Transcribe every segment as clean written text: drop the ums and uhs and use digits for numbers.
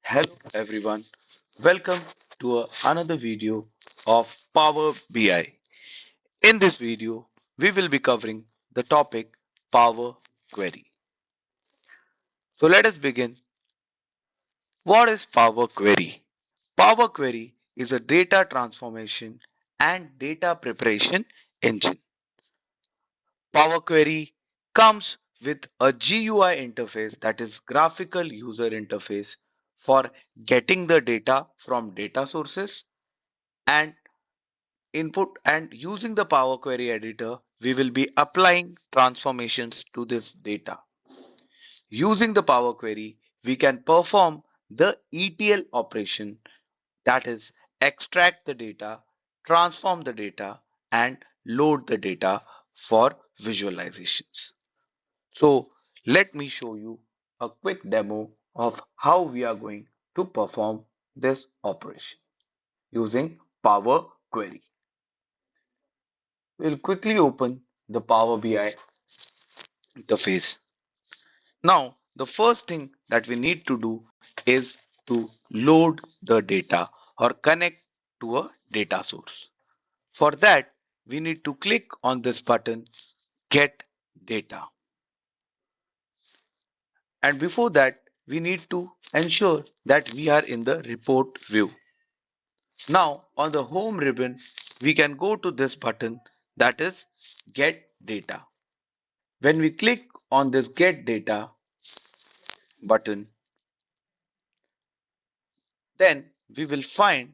Hello everyone, welcome to another video of Power BI. In this video, we will be covering the topic Power Query. So let us begin. What is Power Query? Power Query is a data transformation and data preparation engine. Power Query comes with a GUI interface, that is graphical user interface, for getting the data from data sources and input, and using the Power Query editor, we will be applying transformations to this data. Using the Power Query, we can perform the ETL operation, that is extract the data, transform the data and load the data for visualizations. So let me show you a quick demo of how we are going to perform this operation using Power Query. We'll quickly open the Power BI interface. Now, the first thing that we need to do is to load the data or connect to a data source. For that, we need to click on this button, Get Data. And before that, we need to ensure that we are in the report view. Now, on the home ribbon, we can go to this button, that is Get Data. When we click on this Get Data button, then we will find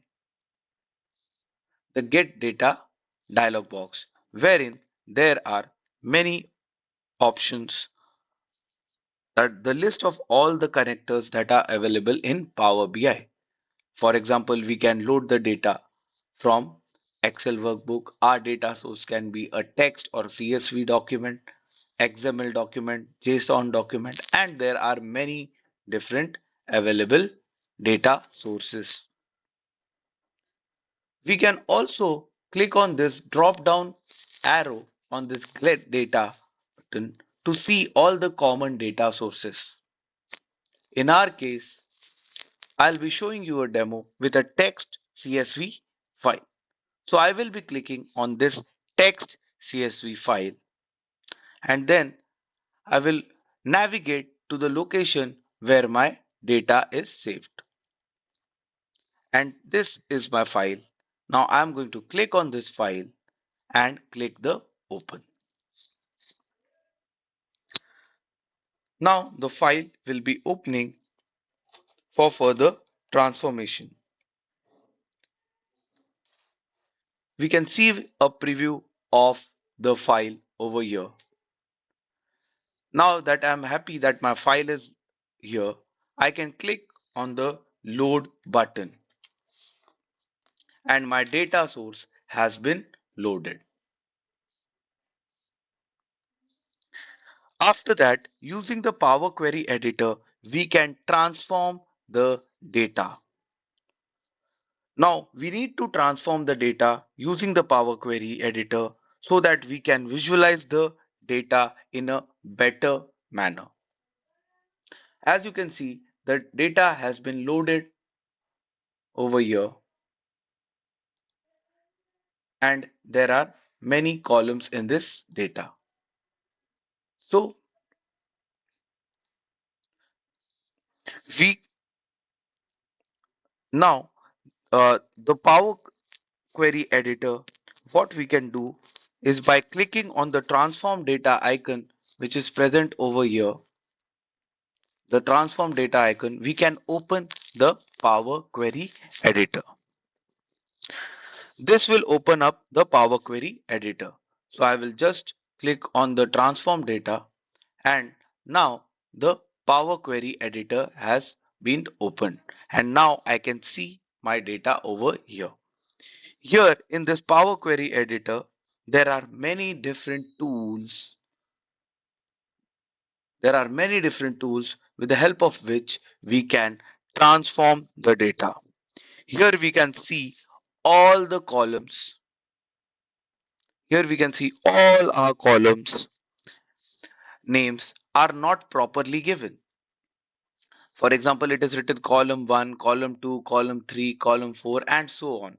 the Get Data dialog box, wherein there are many options, that the list of all the connectors that are available in Power BI. For example, we can load the data from Excel workbook. Our data source can be a text or CSV document, XML document, JSON document, and there are many different available data sources. We can also click on this drop down arrow on this Get Data button to see all the common data sources. In our case, I'll be showing you a demo with a text CSV file. So I will be clicking on this text CSV file, and then I will navigate to the location where my data is saved. And this is my file. Now I'm going to click on this file and click the open. Now the file will be opening for further transformation. We can see a preview of the file over here. Now that I'm happy that my file is here, I can click on the load button and my data source has been loaded. After that, using the Power Query editor, we can transform the data. Now we need to transform the data using the Power Query editor so that we can visualize the data in a better manner. As you can see, the data has been loaded over here and there are many columns in this data. So we now the Power Query editor, what we can do is by clicking on the transform data icon which is present over here, the transform data icon, we can open the Power Query editor. This will open up the Power Query editor. So I will just click on the transform data, and now the Power Query editor has been opened, and now I can see my data over here. Here in this Power Query editor, there are many different tools. There are many different tools with the help of which we can transform the data. Here we can see all the columns. Here we can see all our columns names are not properly given. For example, it is written column 1, column 2, column 3, column 4, and so on.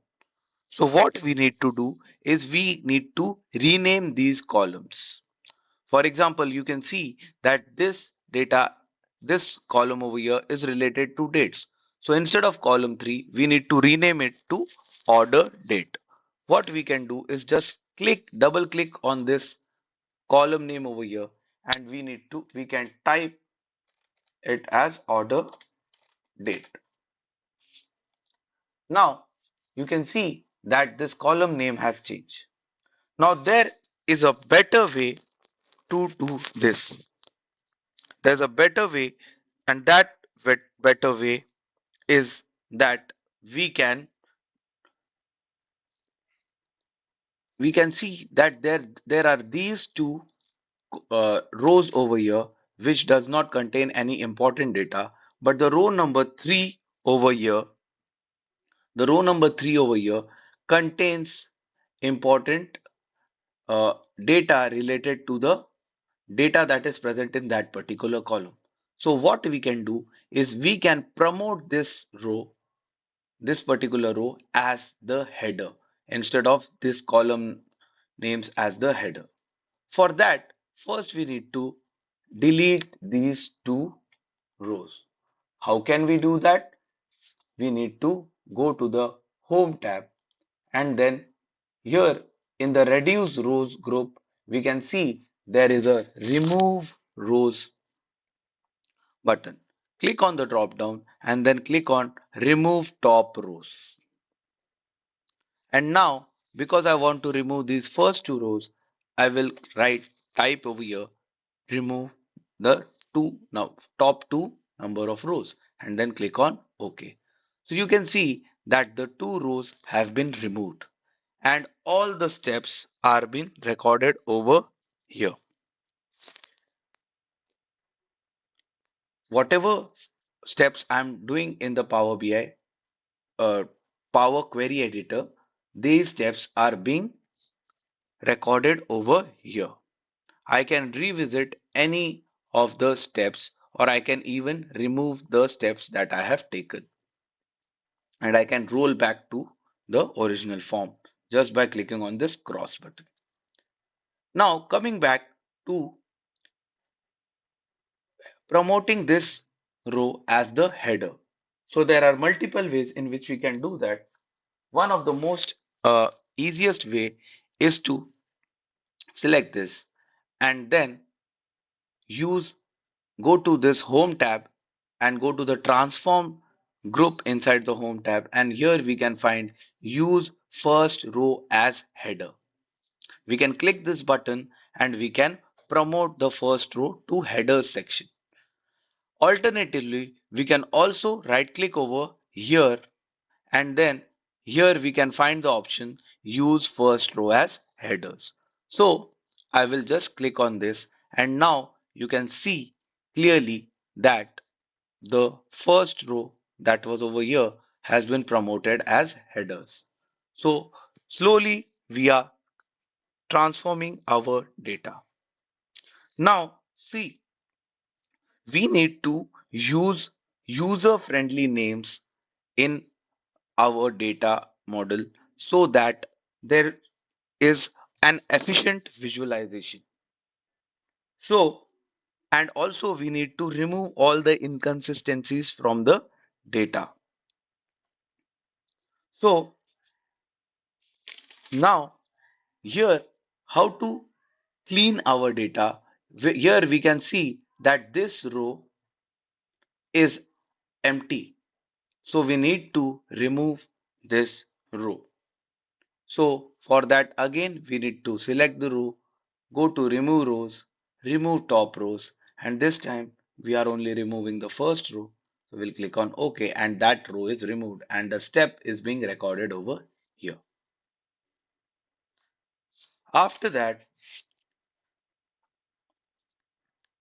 So what we need to do is we need to rename these columns. For example, you can see that this data, this column over here is related to dates. So instead of column 3, we need to rename it to order date. What we can do is just double click on this column name over here, and we can type it as order date. Now you can see that this column name has changed. Now there is a better way to do this. There's a better way, and that better way is that we can we can see that there are these two rows over here which does not contain any important data, but over here the row number 3 over here contains important uh, data related to the data that is present in that particular column. So what we can do is we can promote this particular row as the header instead of this column names as the header. For that, first we need to delete these two rows. How can we do that? We need to go to the home tab, and then here in the reduce rows group, we can see there is a remove rows button. Click on the drop down and then click on remove top rows. And now, because I want to remove these first two rows, I will type over here, remove the top two number of rows, and then click on OK. So you can see that the two rows have been removed and all the steps are being recorded over here. Whatever steps I'm doing in the Power BI, Power Query Editor, these steps are being recorded over here. I can revisit any of the steps, or I can even remove the steps that I have taken, and I can roll back to the original form just by clicking on this cross button. Now coming back to promoting this row as the header. So there are multiple ways in which we can do that. One of the most easiest way is to select this and then use go to this home tab and go to the transform group inside the home tab, and here we can find use first row as header. We can click this button and we can promote the first row to headers section. Alternatively, we can also right click over here, and then here we can find the option use first row as headers. So I will just click on this, and now you can see clearly that the first row that was over here has been promoted as headers. So slowly we are transforming our data. Now see, we need to use user friendly names in our data model so that there is an efficient visualization. So, and also we need to remove all the inconsistencies from the data. So now here, how to clean our data. Here we can see that this row is empty. So we need to remove this row. So for that again we need to select the row, go to remove rows, remove top rows, and this time we are only removing the first row. So we'll click on OK, and that row is removed and the step is being recorded over here. After that,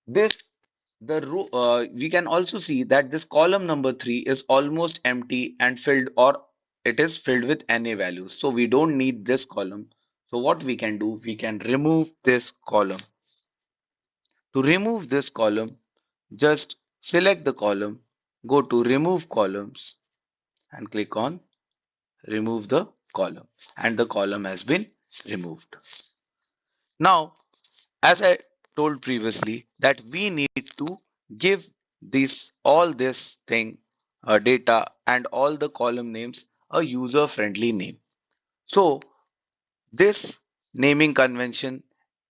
this the row we can also see that this column number 3 is almost empty and filled, or it is filled with NA values. So we don't need this column. So what we can do, we can remove this column. To remove this column, just select the column go to remove columns and click on remove the column, and the column has been removed. Now, as I told previously that we need to give this all this thing data and all the column names a user friendly name. So this naming convention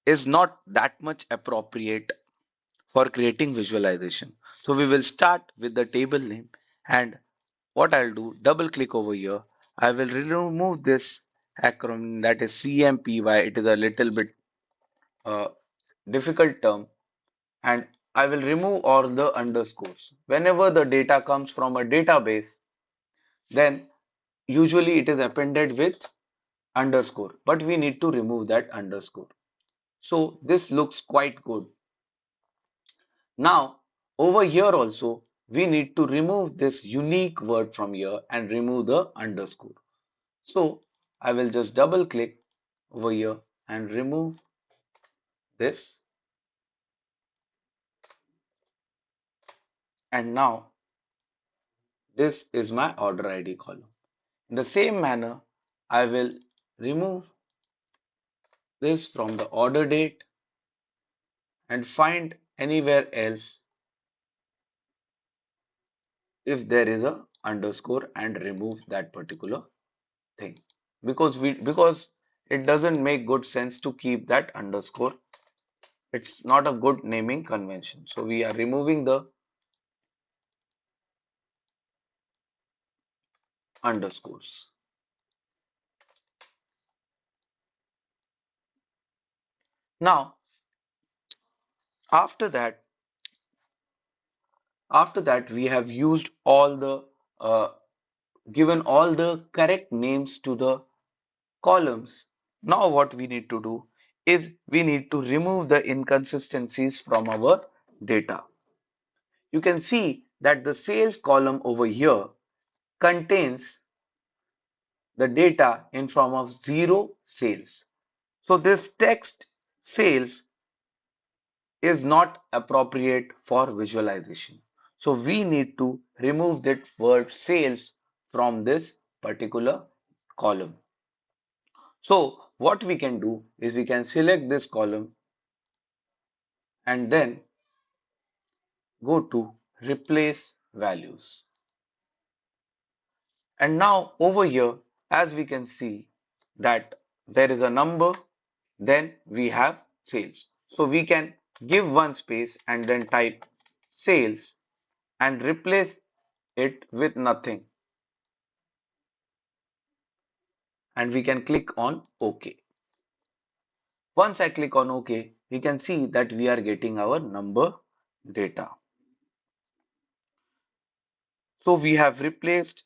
is not that much appropriate for creating visualization. So we will start with the table name, and what I'll do, double click over here. I will remove this acronym, that is CMPY. It is a little bit uh, difficult term, and I will remove all the underscores. Whenever the data comes from a database, then usually it is appended with underscore, but we need to remove that underscore. So this looks quite good. Now, over here also, we need to remove this unique word from here and remove the underscore. So I will just double click over here and remove this. And now this is my order ID column. In the same manner, I will remove this from the order date and find anywhere else if there is a underscore and remove that particular thing, because it doesn't make good sense to keep that underscore. It's not a good naming convention, so we are removing the underscores. Now after that we have used all the given all the correct names to the columns. Now what we need to do is we need to remove the inconsistencies from our data. You can see that the sales column over here contains the data in form of zero sales. So this text sales is not appropriate for visualization. So we need to remove that word sales from this particular column. So what we can do is we can select this column and then go to replace values. And now over here, as we can see that there is a number, then we have sales. So we can give one space and then type sales and replace it with nothing. And we can click on OK. Once I click on OK, we can see that we are getting our number data. So we have replaced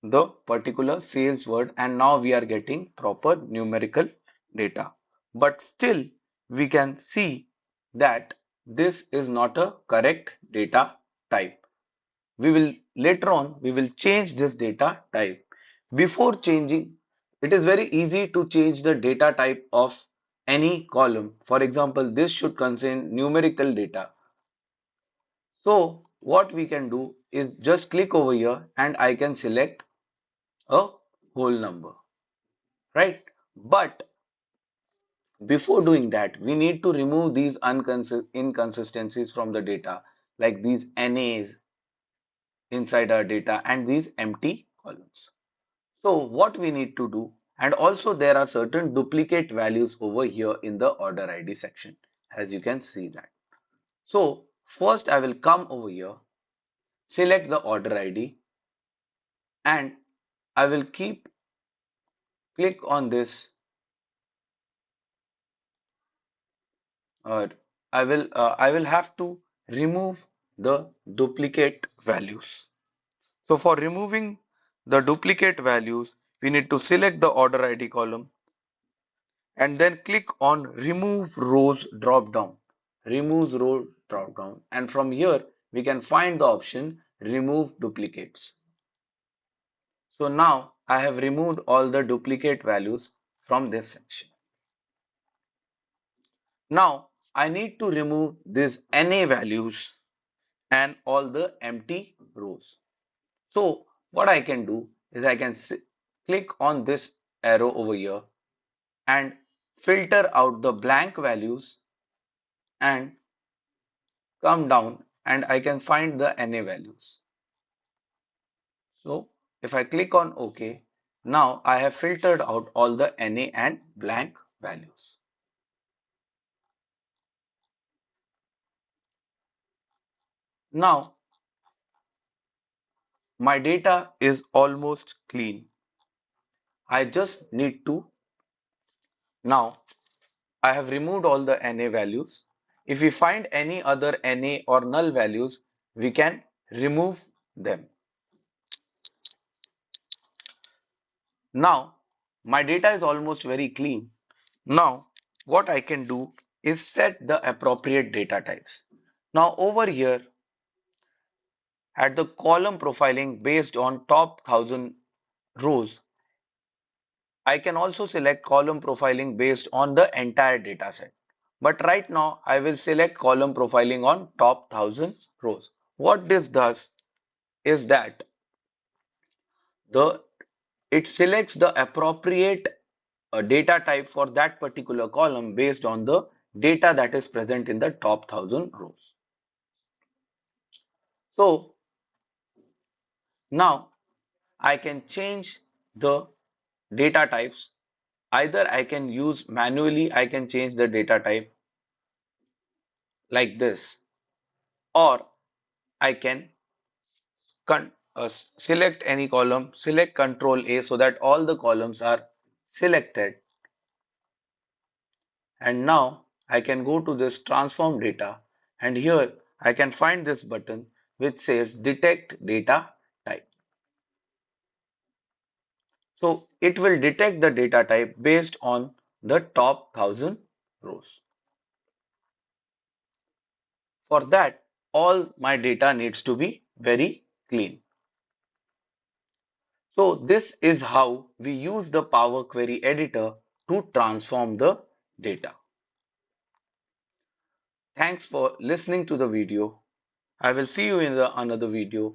the particular sales word and now we are getting proper numerical data. But still we can see that this is not a correct data type. We will later on we will change this data type. Before changing, it is very easy to change the data type of any column. For example, this should contain numerical data. So what we can do is just click over here and I can select a whole number, right? But before doing that, we need to remove these inconsistencies from the data, like these NAs inside our data and these empty columns. So what we need to do, and also there are certain duplicate values over here in the order ID section, as you can see that. So first I will come over here, select the order ID, and I will click on this. I will have to remove the duplicate values. So for removing the duplicate values, we need to select the order ID column and then click on remove rows drop down. Remove row drop down, and from here we can find the option remove duplicates. So now I have removed all the duplicate values from this section. Now I need to remove these NA values and all the empty rows. So what I can do is I can click on this arrow over here and filter out the blank values and come down and I can find the NA values. So if I click on OK, now I have filtered out all the NA and blank values. Now my data is almost clean. I just need to now I have removed all the NA values. If we find any other NA or null values, we can remove them. Now my data is almost very clean. Now what I can do is set the appropriate data types. Now over here at the column profiling based on top 1000 rows, I can also select column profiling based on the entire data set. But right now I will select column profiling on top 1000 rows. What this does is that the it selects the appropriate data type for that particular column based on the data that is present in the top 1000 rows. So now I can change the data types. Either I can use manually, I can change the data type like this, or I can select any column, select Control A so that all the columns are selected. And now I can go to this transform data and here I can find this button which says detect data type. So it will detect the data type based on the top 1000 rows. For that, all my data needs to be very clean. So this is how we use the Power Query editor to transform the data. Thanks for listening to the video. I will see you in the another video.